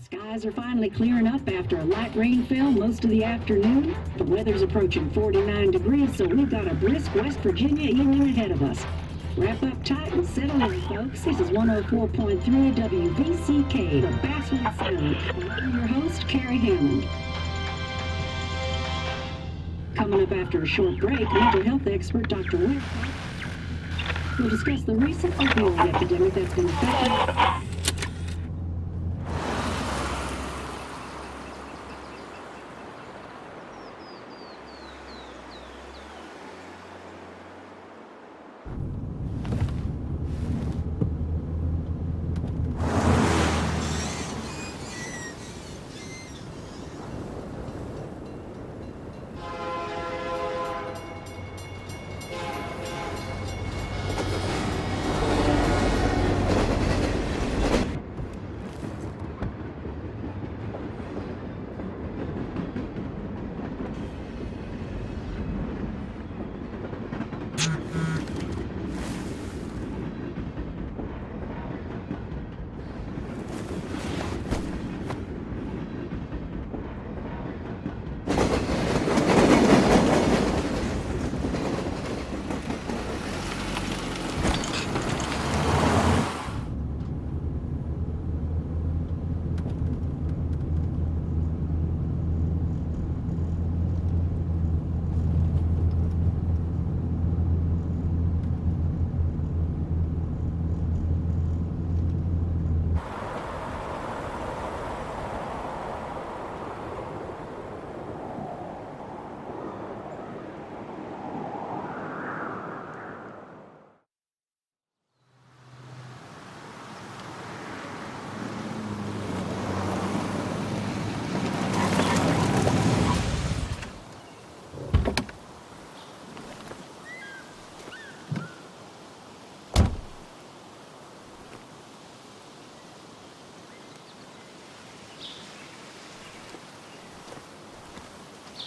Skies are finally clearing up after a light rain fell most of the afternoon. The weather's approaching 49 degrees, so we've got a brisk West Virginia evening ahead of us. Wrap up tight and settle in, folks. This is 104.3 WVCK, the Basswood Sound. I'm your host, Carrie Hammond. Coming up after a short break, mental health expert Dr. Webb will discuss the recent opioid epidemic that's been affecting...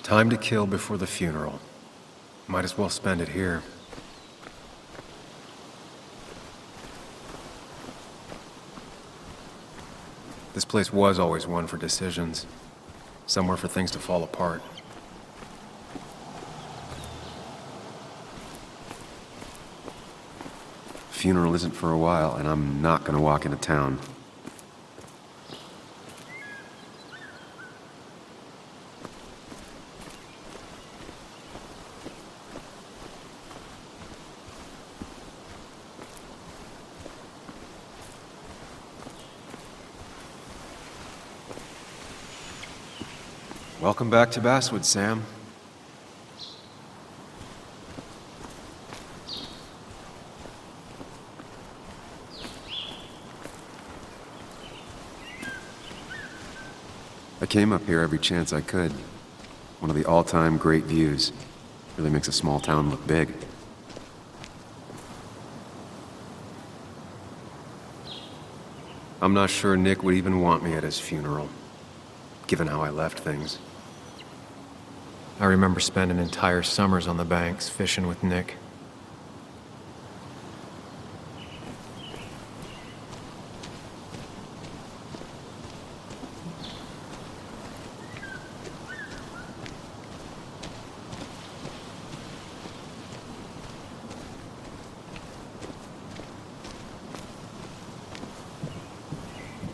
Time to kill before the funeral. Might as well spend it here. This place was always one for decisions. Somewhere for things to fall apart. Funeral isn't for a while, and I'm not gonna walk into town. Welcome back to Basswood, Sam. I came up here every chance I could. One of the all-time great views. Really makes a small town look big. I'm not sure Nick would even want me at his funeral, given how I left things. I remember spending entire summers on the banks fishing with Nick.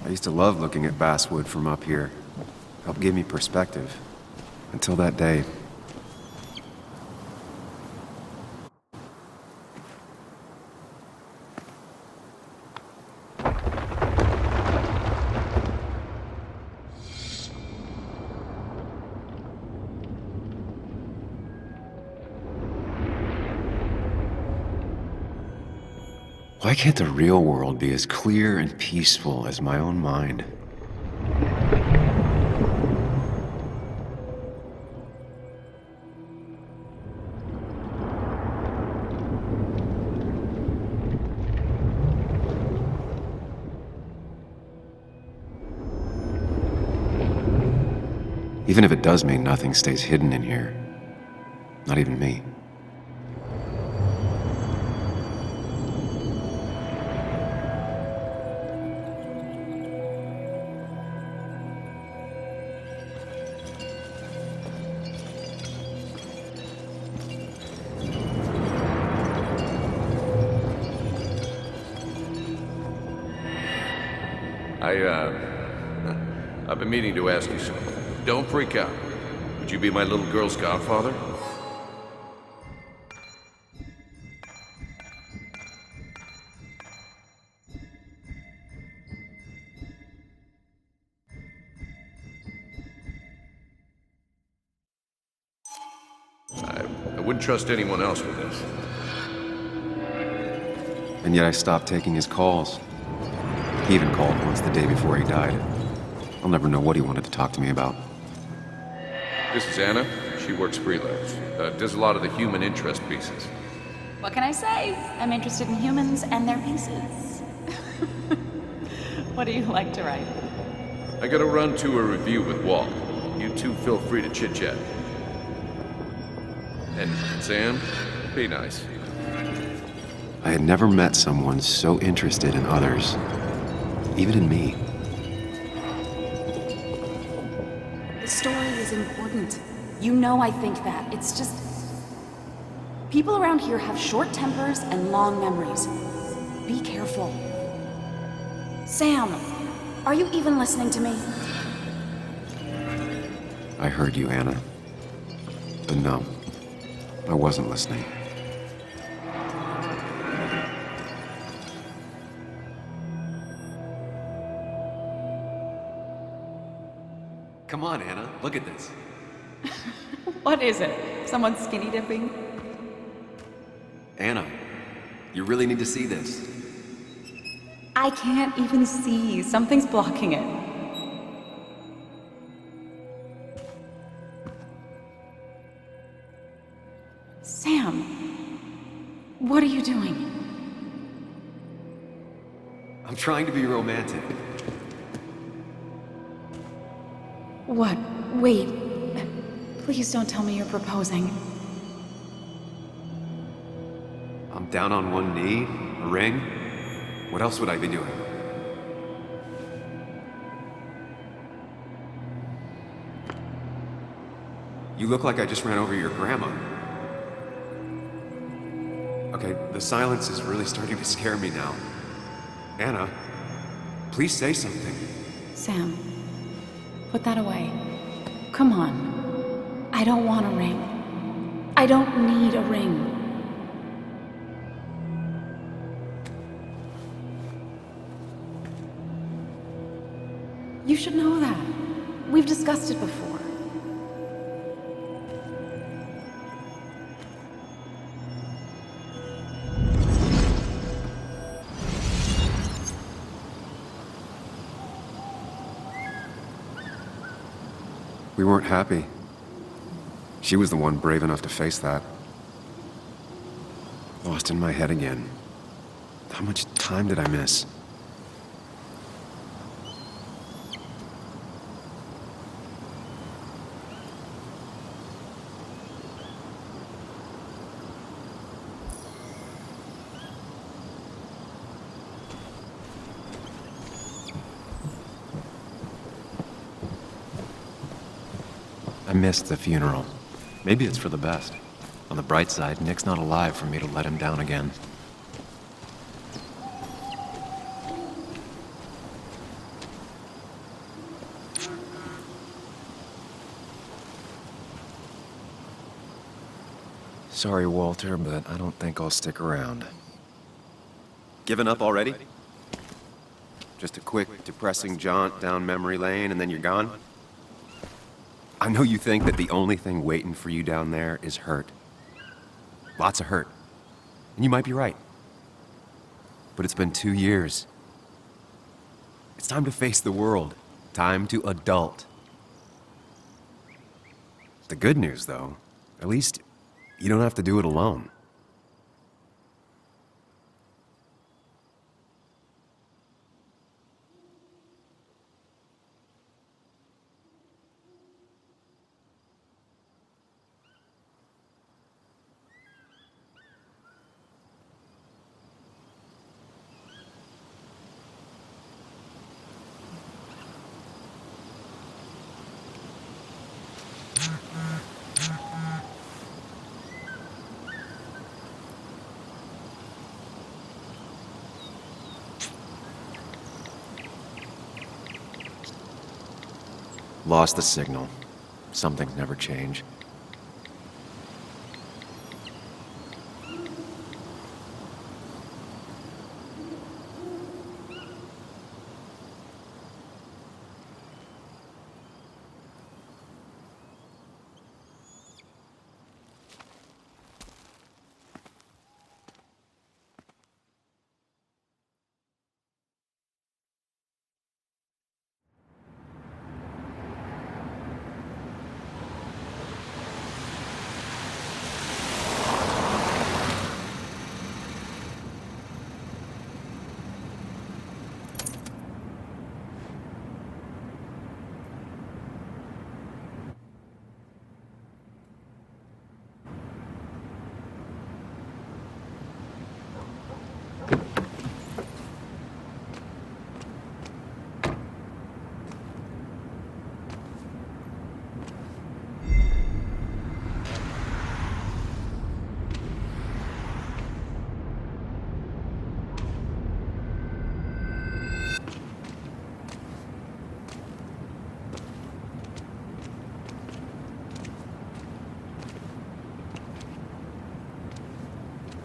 I used to love looking at Basswood from up here. Helped give me perspective. Until that day. Why can't the real world be as clear and peaceful as my own mind? Even if it does mean nothing stays hidden in here. Not even me. I've been meaning to ask you something. Don't freak out. Would you be my little girl's godfather? I wouldn't trust anyone else with this. And yet I stopped taking his calls. He even called once the day before he died. I'll never know what he wanted to talk to me about. This is Anna. She works freelance. Does a lot of the human interest pieces. What can I say? I'm interested in humans and their pieces. What do you like to write? I gotta run to a review with Walt. You two feel free to chit-chat. And Sam, be nice. I had never met someone so interested in others, even in me. The story is important. You know I think that. It's just... people around here have short tempers and long memories. Be careful. Sam, are you even listening to me? I heard you, Anna. But no, I wasn't listening. Come on, Anna, look at this. What is it? Someone skinny dipping? Anna, you really need to see this. I can't even see. Something's blocking it. Sam, what are you doing? I'm trying to be romantic. What? Wait. Please don't tell me you're proposing. I'm down on one knee, a ring. What else would I be doing? You look like I just ran over your grandma. Okay, the silence is really starting to scare me now. Anna, please say something. Sam, put that away. Come on. I don't want a ring. I don't need a ring. You should know that. We've discussed it before. We weren't happy. She was the one brave enough to face that. Lost in my head again. How much time did I miss? I missed the funeral. Maybe it's for the best. On the bright side, Nick's not alive for me to let him down again. Sorry, Walter, but I don't think I'll stick around. Given up already? Just a quick, depressing jaunt down memory lane and then you're gone? I know you think that the only thing waiting for you down there is hurt. Lots of hurt. And you might be right. But it's been 2 years. It's time to face the world. Time to adult. The good news, though, at least you don't have to do it alone. Lost the signal. Some things never change.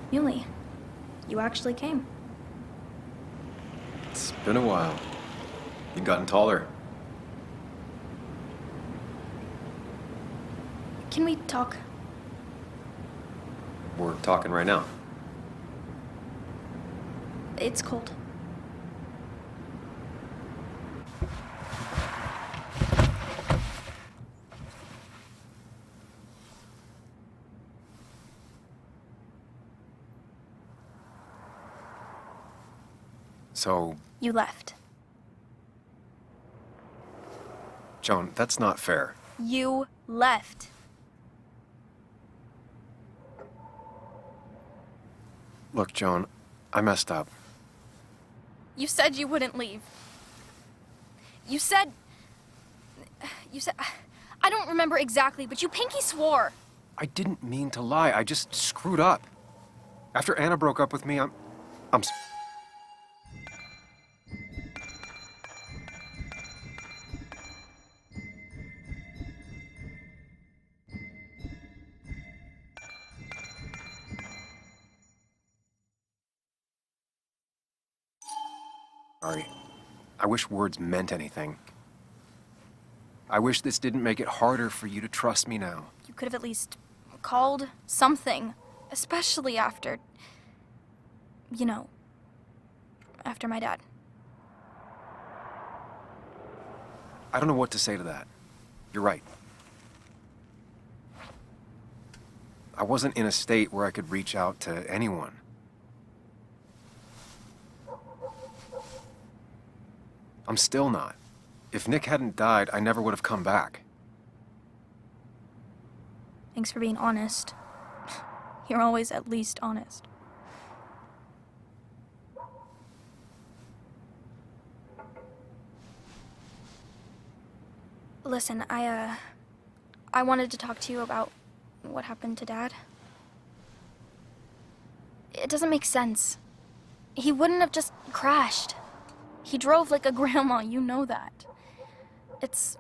Yuli, you actually came. It's been a while. You've gotten taller. Can we talk? We're talking right now. It's cold. So, You left. Joan, that's not fair. You left. Look, Joan, I messed up. You said you wouldn't leave. You said... I don't remember exactly, but you pinky swore. I didn't mean to lie. I just screwed up. After Anna broke up with me, I'm sorry. I wish words meant anything. I wish this didn't make it harder for you to trust me now. You could have at least called something, especially after... you know, after my dad. I don't know what to say to that. You're right. I wasn't in a state where I could reach out to anyone. I'm still not. If Nick hadn't died, I never would have come back. Thanks for being honest. You're always at least honest. Listen, I wanted to talk to you about what happened to Dad. It doesn't make sense. He wouldn't have just crashed. He drove like a grandma, you know that. It's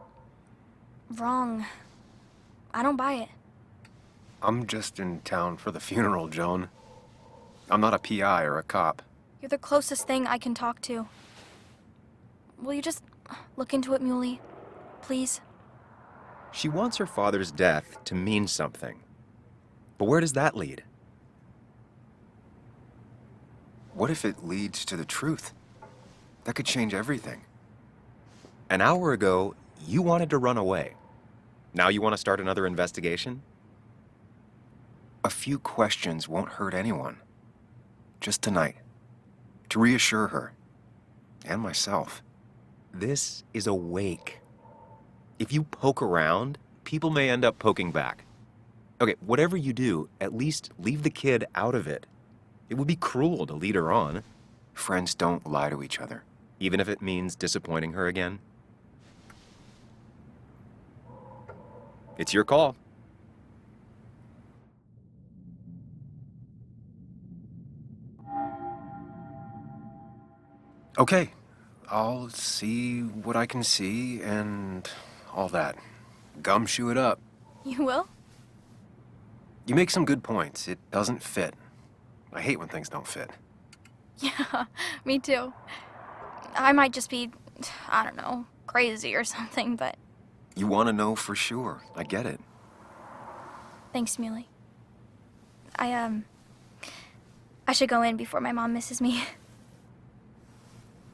wrong. I don't buy it. I'm just in town for the funeral, Joan. I'm not a PI or a cop. You're the closest thing I can talk to. Will you just look into it, Muley? Please? She wants her father's death to mean something. But where does that lead? What if it leads to the truth? That could change everything. An hour ago, you wanted to run away. Now you want to start another investigation? A few questions won't hurt anyone. Just tonight. To reassure her. And myself. This is a wake. If you poke around, people may end up poking back. Okay, whatever you do, at least leave the kid out of it. It would be cruel to lead her on. Friends don't lie to each other. Even if it means disappointing her again. It's your call. Okay. I'll see what I can see, and all that. Gumshoe it up. You will? You make some good points. It doesn't fit. I hate when things don't fit. Yeah, me too. I might just be, I don't know, crazy or something, but You want to know for sure. I get it. thanks, Muley. I should go in before my mom misses me.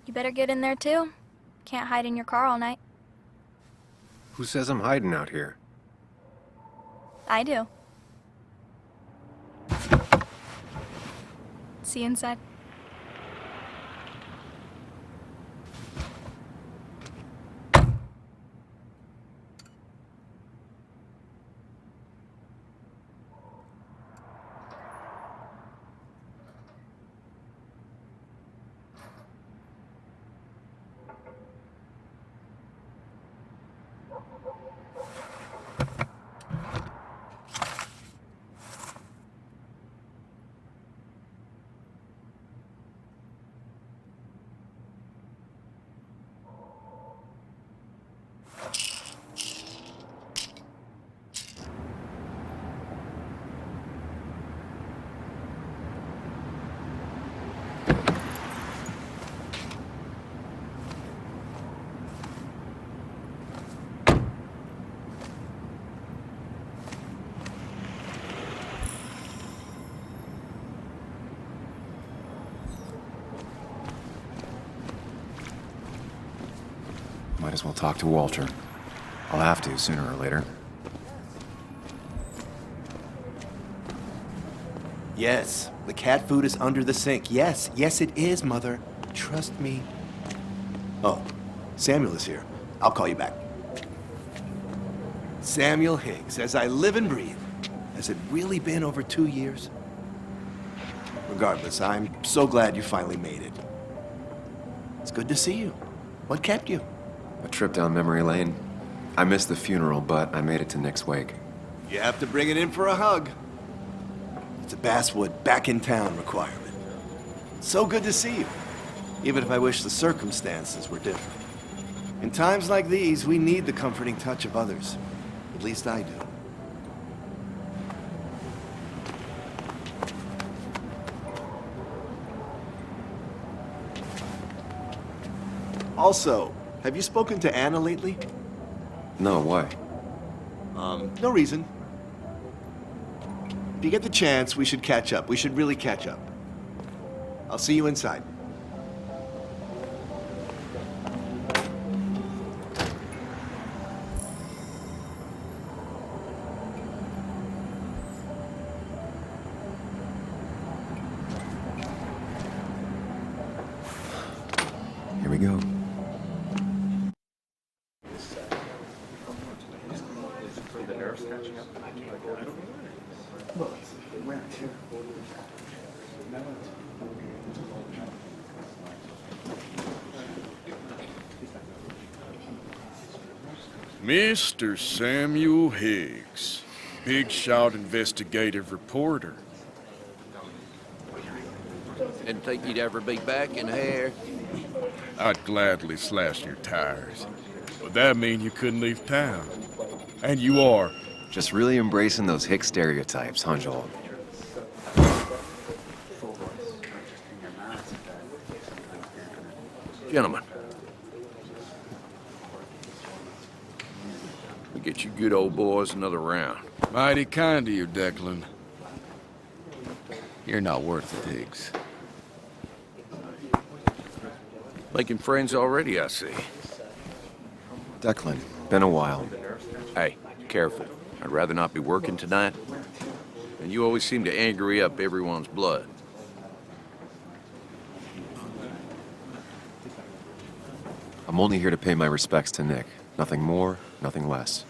You better get in there too. Can't hide in your car all night. Who says I'm hiding out here? I do. See you inside. Might as well talk to Walter. I'll have to sooner or later. Yes, the cat food is under the sink. Yes, yes it is, Mother. Trust me. Oh, Samuel is here. I'll call you back. Samuel Higgs, as I live and breathe. Has it really been over 2 years? Regardless, I'm so glad you finally made it. It's good to see you. What kept you? A trip down memory lane. I missed the funeral, but I made it to Nick's wake. You have to bring it in for a hug. It's a Basswood back in town requirement. So good to see you, even if I wish the circumstances were different. In times like these, we need the comforting touch of others. At least I do. Also, have you spoken to Anna lately? No, why? No reason. If you get the chance, we should catch up. We should really catch up. I'll see you inside. Here we go. Mr. Samuel Higgs, Big Shot investigative reporter. Didn't think you'd ever be back in here. I'd gladly slash your tires. Would that mean you couldn't leave town? And you are. Just really embracing those hick stereotypes, huh, Joel? Gentlemen. We get you good old boys another round. Mighty kind of you, Declan. You're not worth it, Higgs. Making friends already, I see. Declan, been a while. Hey, careful. I'd rather not be working tonight. And you always seem to angry up everyone's blood. I'm only here to pay my respects to Nick. Nothing more, nothing less.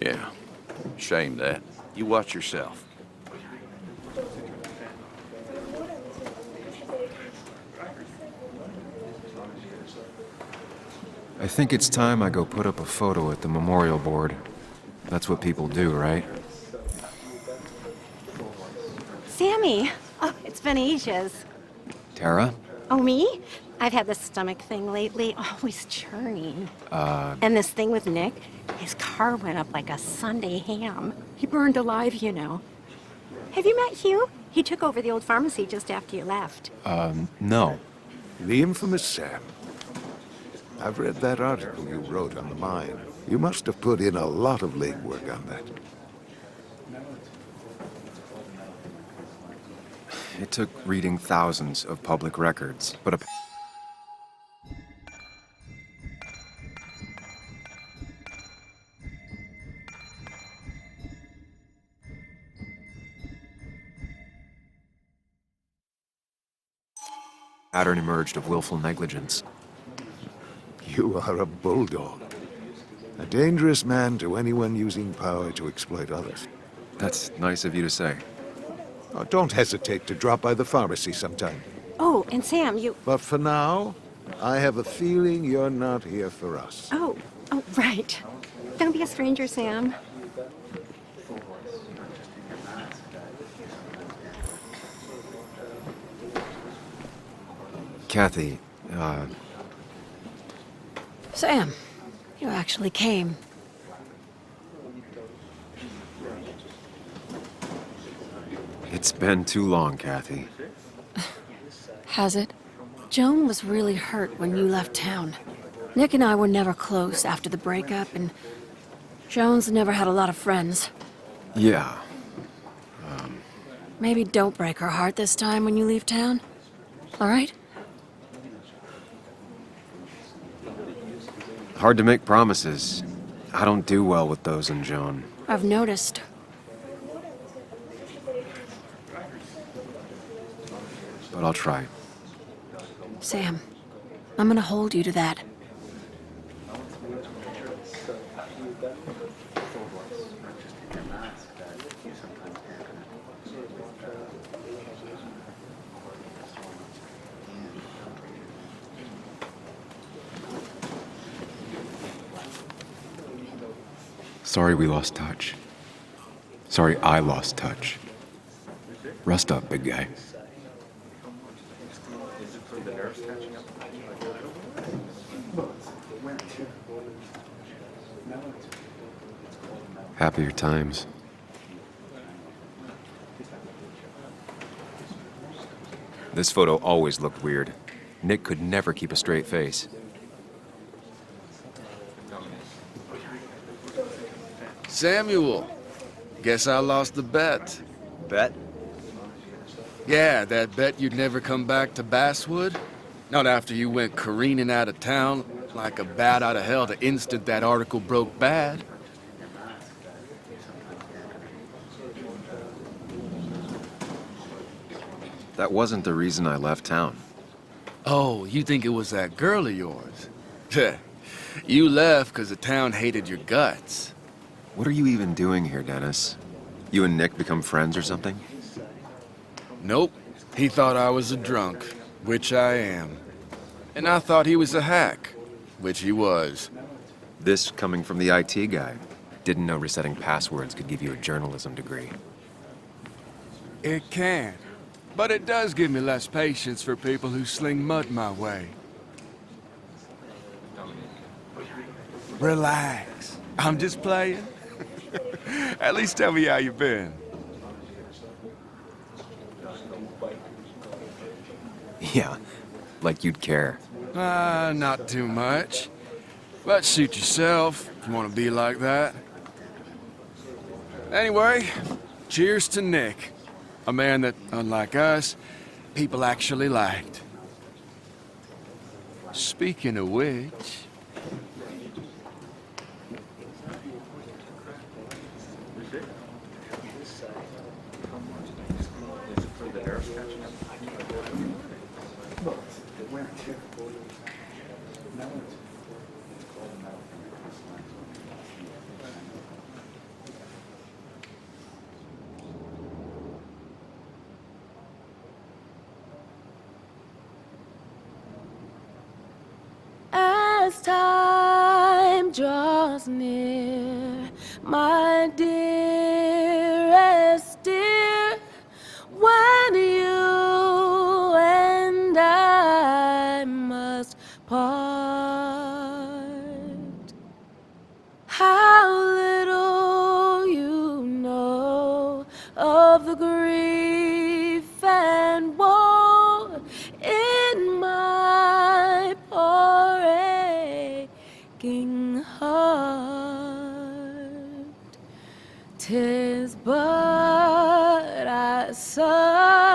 Yeah, shame that. You watch yourself. I think it's time I go put up a photo at the memorial board. That's what people do, right? Sammy! Oh, it's been ages. Tara? Oh, me? I've had this stomach thing lately, always churning. And this thing with Nick, his car went up like a Sunday ham. He burned alive, you know. Have you met Hugh? He took over the old pharmacy just after you left. No. The infamous Sam. I've read that article you wrote on the mine. You must have put in a lot of legwork on that. It took reading thousands of public records, but a... pattern emerged of willful negligence. You are a bulldog. A dangerous man to anyone using power to exploit others. That's nice of you to say. Oh, don't hesitate to drop by the pharmacy sometime. Oh, and Sam, you... But for now, I have a feeling you're not here for us. Oh, right. Don't be a stranger, Sam. Kathy, Sam, you actually came. it's been too long, Kathy. Has it? Joan was really hurt when you left town. Nick and I were never close after the breakup, and Joan's never had a lot of friends. Yeah. Maybe don't break her heart this time when you leave town. All right? Hard to make promises. I don't do well with those in Joan. I've noticed. But I'll try. Sam, I'm gonna hold you to that. Sorry we lost touch. Sorry I lost touch. Rest up, big guy. Happier times. This photo always looked weird. Nick could never keep a straight face. Samuel, guess I lost the bet. Bet? Yeah, that bet you'd never come back to Basswood? Not after you went careening out of town like a bat out of hell the instant that article broke bad. That wasn't the reason I left town. Oh, you think it was that girl of yours? You left because the town hated your guts. What are you even doing here, Dennis? You and Nick become friends or something? Nope. He thought I was a drunk, which I am. And I thought he was a hack, which he was. This coming from the IT guy. Didn't know resetting passwords could give you a journalism degree. It can. But it does give me less patience for people who sling mud my way. Relax. I'm just playing. At least tell me how you been. Yeah, like you'd care. Not too much. But suit yourself if you want to be like that. Anyway, cheers to Nick. A man that, unlike us, people actually liked. Speaking of which... As time draws near, my dearest dear, when you and I must the grief and woe in my poor aching heart. 'Tis but I sigh